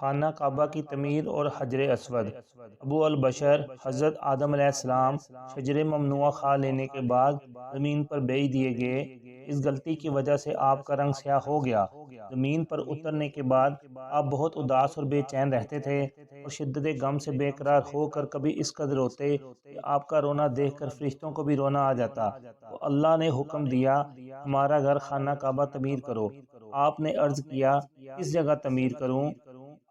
خانہ کعبہ کی تعمیر اور حجر اسود۔ ابو البشر حضرت آدم علیہ السلام شجر ممنوعہ کھا لینے کے بعد زمین پر بیچ دیے گئے۔ اس غلطی کی وجہ سے آپ کا رنگ سیاہ ہو گیا۔ زمین پر اترنے کے بعد آپ بہت اداس اور بے چین رہتے تھے اور شدت غم سے بے قرار ہو کر کبھی اس قدر روتے کہ آپ کا رونا دیکھ کر فرشتوں کو بھی رونا آ جاتا۔ تو اللہ نے حکم دیا ہمارا گھر خانہ کعبہ تعمیر کرو۔ آپ نے عرض کیا کس جگہ تعمیر کروں؟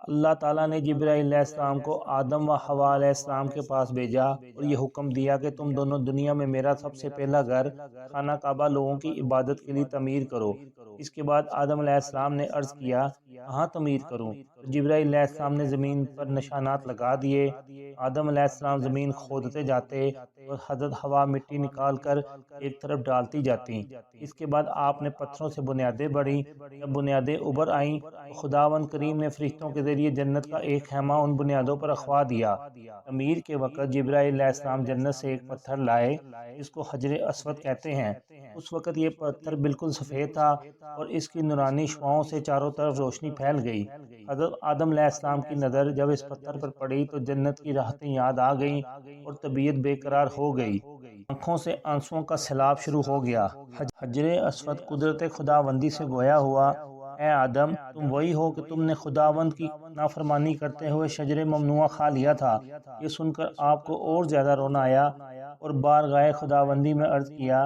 اللہ تعالیٰ نے جبرائیل علیہ السلام کو آدم و حوا علیہ السلام کے پاس بھیجا اور یہ حکم دیا کہ تم دونوں دنیا میں میرا سب سے پہلا گھر خانہ کعبہ لوگوں کی عبادت کے لیے تعمیر کرو۔ اس کے بعد آدم علیہ السلام نے عرض کیا کہاں تعمیر کروں؟ جبرائیل علیہ السلام نے زمین پر نشانات لگا دیے۔ آدم علیہ السلام زمین کھودتے جاتے اور حضرت حوا مٹی نکال کر ایک طرف ڈالتی جاتی۔ اس کے بعد آپ نے پتھروں سے بنیادیں بڑھی۔ جب بنیادیں ابھر آئیں تو خداوند کریم نے فرشتوں کے ذریعے جنت کا ایک خیمہ ان بنیادوں پر رکھوا دیا۔ تعمیر کے وقت جبرائیل علیہ السلام جنت سے ایک پتھر لائے جس کو حجر اسود کہتے ہیں۔ اس وقت یہ پتھر بالکل سفید تھا اور اس کی نورانی شعاعوں سے چاروں طرف روشنی پھیل گئی۔ حضرت آدم علیہ السلام کی نظر جب اس پتھر پر پڑی تو جنت کی راحتیں یاد آ گئیں اور طبیعت بے قرار ہو گئی۔ آنکھوں سے آنسوؤں کا سیلاب شروع ہو گیا۔ حجر اسود قدرت خداوندی سے گویا ہوا اے آدم تم وہی ہو کہ تم نے خداوند کی نافرمانی کرتے ہوئے شجر ممنوعہ کھا لیا تھا۔ یہ سن کر آپ کو اور زیادہ رونا آیا اور بارگاہ خداوندی میں عرض کیا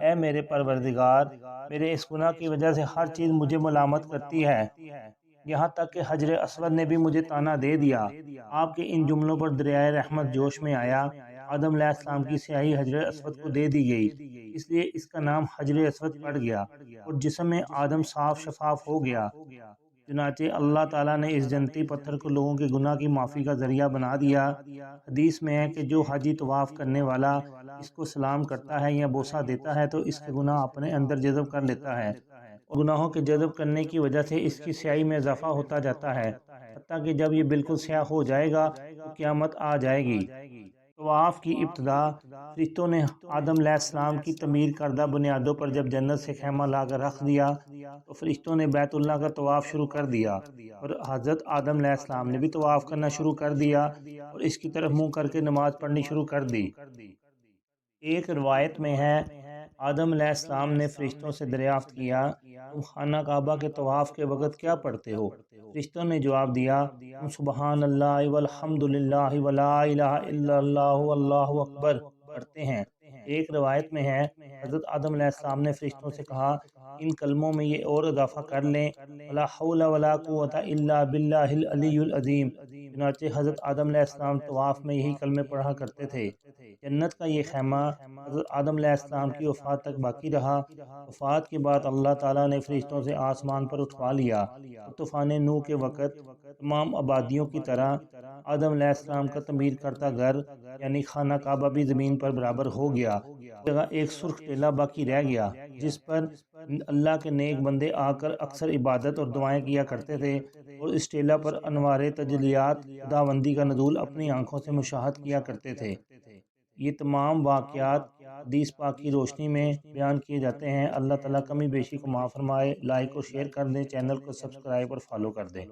اے میرے پروردگار میرے اس گناہ کی وجہ سے ہر چیز مجھے ملامت کرتی ہے، یہاں تک کہ حجر اسود نے بھی مجھے طعنہ دے دیا۔ آپ کے ان جملوں پر دریائے رحمت جوش میں آیا۔ آدم علیہ السلام کی سیاہی حجر اسود کو دے دی گئی، اس لیے اس کا نام حجر اسود پڑ گیا اور جسم میں آدم صاف شفاف ہو گیا۔ چنانچہ اللہ تعالیٰ نے اس جنتی پتھر کو لوگوں کے گناہ کی معافی کا ذریعہ بنا دیا۔ حدیث میں ہے کہ جو حاجی طواف کرنے والا اس کو سلام کرتا ہے یا بوسہ دیتا ہے تو اس کے گناہ اپنے اندر جذب کر لیتا ہے اور گناہوں کے جذب کرنے کی وجہ سے اس کی سیاہی میں اضافہ ہوتا جاتا ہے، حتیٰ کہ جب یہ بالکل سیاہ ہو جائے گا تو قیامت آ جائے گی۔ طواف کی ابتدا فرشتوں نے آدم علیہ السلام کی تعمیر کردہ بنیادوں پر جب جنت سے خیمہ لا کر رکھ دیا تو فرشتوں نے بیت اللہ کا طواف شروع کر دیا اور حضرت آدم علیہ السلام نے بھی طواف کرنا شروع کر دیا اور اس کی طرف منہ کر کے نماز پڑھنی شروع کر دی۔ ایک روایت میں ہے آدم علیہ السلام نے فرشتوں سے دریافت کیا تم خانہ کعبہ کے طواف کے وقت کیا پڑھتے ہو؟ فرشتوں نے جواب دیا تم سبحان اللہ والحمد للہ ولا الہ الا اللہ واللہ اکبر پڑھتے ہیں۔ ایک روایت میں ہے حضرت آدم علیہ السلام نے فرشتوں سے کہا ان کلموں میں یہ اور اضافہ کر لیں ولا حول ولا قوت الا باللہ العلی العظیم۔ چنانچہ حضرت آدم علیہ السلام طواف میں یہی کلمے پڑھا کرتے تھے۔ جنت کا یہ خیمہ حضرت آدم علیہ السلام کی وفات تک باقی رہا۔ وفات کے بعد اللہ تعالیٰ نے فرشتوں سے آسمان پر اٹھوا لیا۔ طوفان نوح کے وقت تمام آبادیوں کی طرح آدم علیہ السلام کا تعمیر کردہ گھر یعنی خانہ کعبہ بھی زمین پر برابر ہو گیا۔ اس جگہ ایک سرخ ٹیلہ باقی رہ گیا جس پر اللہ کے نیک بندے آ کر اکثر عبادت اور دعائیں کیا کرتے تھے اور اس ٹیلہ پر انوار تجلیات خداوندی کا نزول اپنی آنکھوں سے مشاہد کیا کرتے تھے۔ یہ تمام واقعات حدیث پاک کی روشنی میں بیان کیے جاتے ہیں۔ اللہ تعالیٰ کمی بیشی کو معاف فرمائے۔ لائک اور شیئر کر دیں، چینل کو سبسکرائب اور فالو کر دیں۔